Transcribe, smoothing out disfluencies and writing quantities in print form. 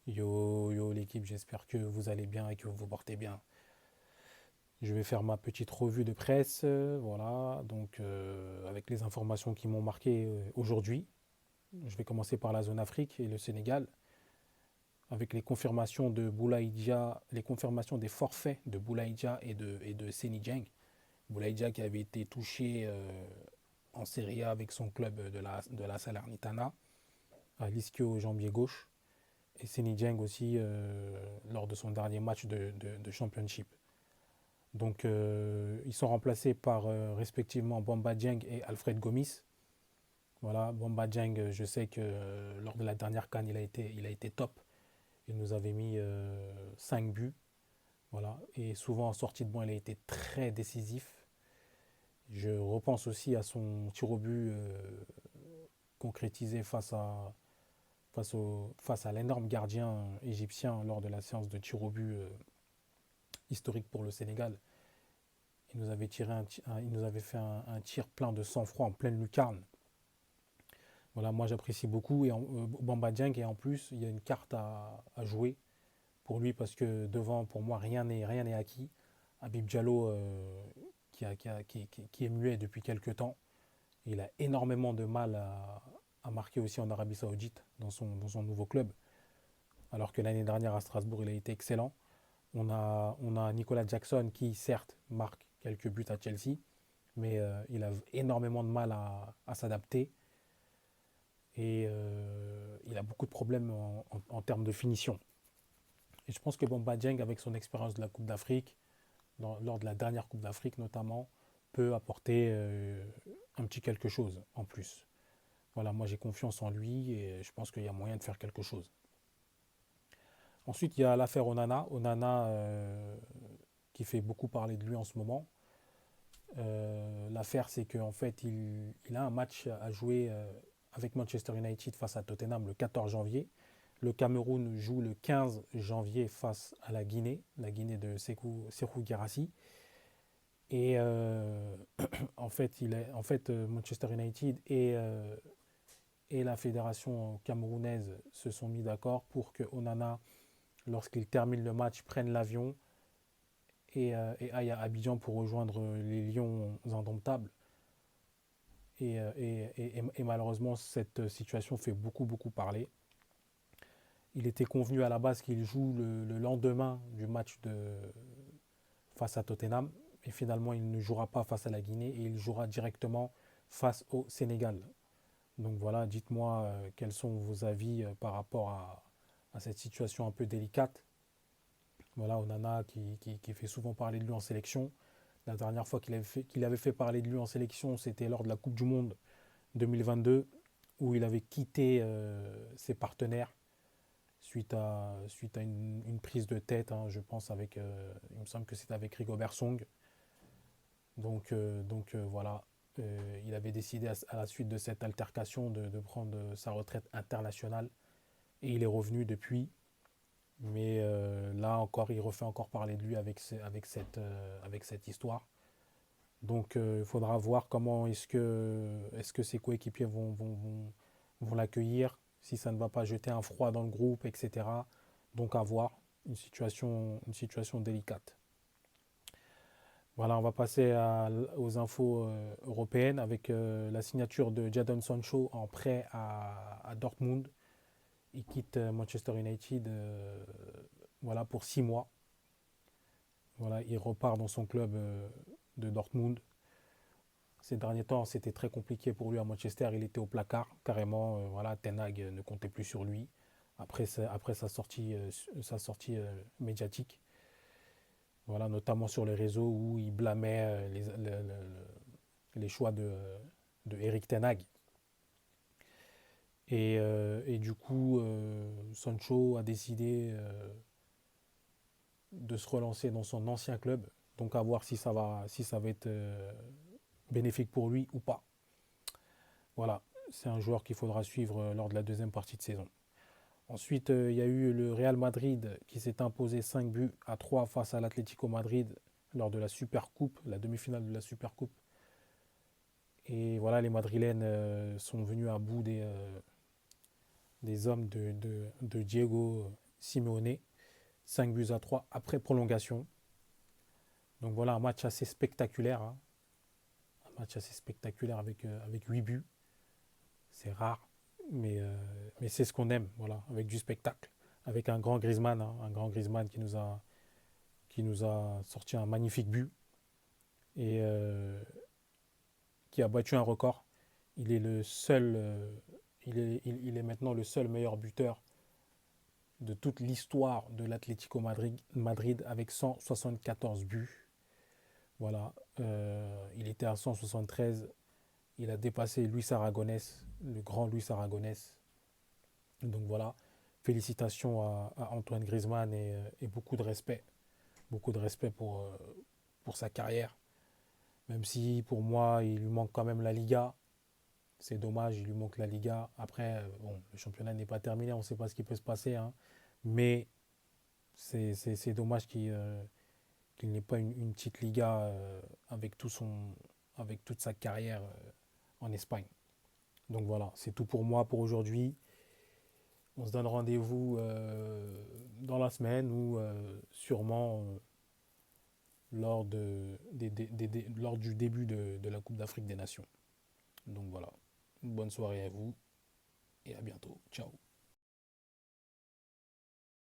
Yo, yo l'équipe, j'espère que vous allez bien et que vous vous portez bien. Je vais faire ma petite revue de presse, voilà, donc avec les informations qui m'ont marqué aujourd'hui. Je vais commencer par la zone Afrique et le Sénégal, avec les confirmations de Boulaïdia, les confirmations des forfaits de Boulaïdia et de Seny Dieng. Boulaïdia qui avait été touché en Serie A avec son club de la Salernitana, à l'ischio jambier gauche, et Seny Dieng aussi lors de son dernier match de Championship. Donc, ils sont remplacés par respectivement Bamba Dieng et Alfred Gomis. Voilà, Bamba Dieng, je sais que lors de la dernière CAN, il a été top. Il nous avait mis 5 buts. Voilà, et souvent en sortie de banc, il a été très décisif. Je repense aussi à son tir au but concrétisé face à l'énorme gardien égyptien lors de la séance de tir au but historique pour le Sénégal. Il nous avait fait un tir plein de sang-froid en pleine lucarne. Voilà, moi j'apprécie beaucoup Bamba Dieng, et en plus il y a une carte à jouer pour lui parce que devant, pour moi, rien n'est acquis. Habib Diallo, qui est muet depuis quelques temps, il a énormément de mal à marquer aussi en Arabie Saoudite dans son nouveau club, alors que l'année dernière à Strasbourg il a été excellent. On a Nicolas Jackson qui certes marque quelques buts à Chelsea, mais il a énormément de mal à s'adapter et il a beaucoup de problèmes en termes de finition. Et je pense que Bamba Dieng, avec son expérience de la Coupe d'Afrique, lors de la dernière Coupe d'Afrique notamment, peut apporter un petit quelque chose en plus. Voilà, moi j'ai confiance en lui et je pense qu'il y a moyen de faire quelque chose. Ensuite, il y a l'affaire Onana. Onana qui fait beaucoup parler de lui en ce moment. L'affaire, c'est qu'en fait, il a un match à jouer avec Manchester United face à Tottenham le 14 janvier. Le Cameroun joue le 15 janvier face à la Guinée de Sékou Guirassy. Et Manchester United et la fédération camerounaise se sont mis d'accord pour que Onana, lorsqu'il termine le match, prenne l'avion et aille à Abidjan pour rejoindre les Lions indomptables. Et malheureusement, cette situation fait beaucoup, beaucoup parler. Il était convenu à la base qu'il joue le lendemain du match face à Tottenham. Et finalement, il ne jouera pas face à la Guinée et il jouera directement face au Sénégal. Donc voilà, dites-moi quels sont vos avis par rapport à cette situation un peu délicate. Voilà, Onana qui fait souvent parler de lui en sélection. La dernière fois qu'il avait fait parler de lui en sélection, c'était lors de la Coupe du Monde 2022, où il avait quitté ses partenaires suite à une prise de tête, hein, je pense, il me semble que c'était avec Rigobert Song. Donc voilà, il avait décidé à la suite de cette altercation de prendre sa retraite internationale et il est revenu depuis. Mais là encore, il refait encore parler de lui avec cette histoire. Donc il faudra voir comment est-ce que ses coéquipiers vont l'accueillir, si ça ne va pas jeter un froid dans le groupe, etc. Donc à voir, une situation délicate. Voilà, on va passer aux infos européennes avec la signature de Jadon Sancho en prêt à Dortmund. Il quitte Manchester United voilà, pour 6 mois. Voilà, il repart dans son club de Dortmund. Ces derniers temps, c'était très compliqué pour lui à Manchester. Il était au placard, carrément. Voilà, Ten Hag ne comptait plus sur lui après sa sortie médiatique. Voilà, notamment sur les réseaux où il blâmait les choix de Eric Ten Hag. Et du coup, Sancho a décidé de se relancer dans son ancien club. Donc à voir si ça va être bénéfique pour lui ou pas. Voilà, c'est un joueur qu'il faudra suivre lors de la deuxième partie de saison. Ensuite, il y a eu le Real Madrid qui s'est imposé 5 buts à 3 face à l'Atlético Madrid lors de la Super Coupe, la demi-finale de la Super Coupe. Et voilà, les Madrilènes sont venus à bout des hommes de Diego Simeone, 5 buts à 3 après prolongation. Donc voilà, un match assez spectaculaire, hein. Un match assez spectaculaire avec 8 buts. C'est rare, mais c'est ce qu'on aime, voilà, avec du spectacle. Avec un grand Griezmann, hein, un grand Griezmann qui nous a sorti un magnifique but et qui a battu un record. Il est le seul, il est maintenant le seul meilleur buteur de toute l'histoire de l'Atlético Madrid avec 174 buts. Voilà, il était à 173. Il a dépassé Luis Aragonès, le grand Luis Aragonès. Donc voilà, félicitations à Antoine Griezmann et beaucoup de respect pour sa carrière. Même si pour moi, il lui manque quand même la Liga. C'est dommage, il lui manque la Liga. Après, bon, le championnat n'est pas terminé, on ne sait pas ce qui peut se passer, hein. Mais c'est dommage qu'il n'ait pas une petite Liga avec toute sa carrière en Espagne. Donc voilà, c'est tout pour moi pour aujourd'hui. On se donne rendez-vous dans la semaine ou sûrement lors du début de la Coupe d'Afrique des Nations. Donc voilà, une bonne soirée à vous et à bientôt. Ciao.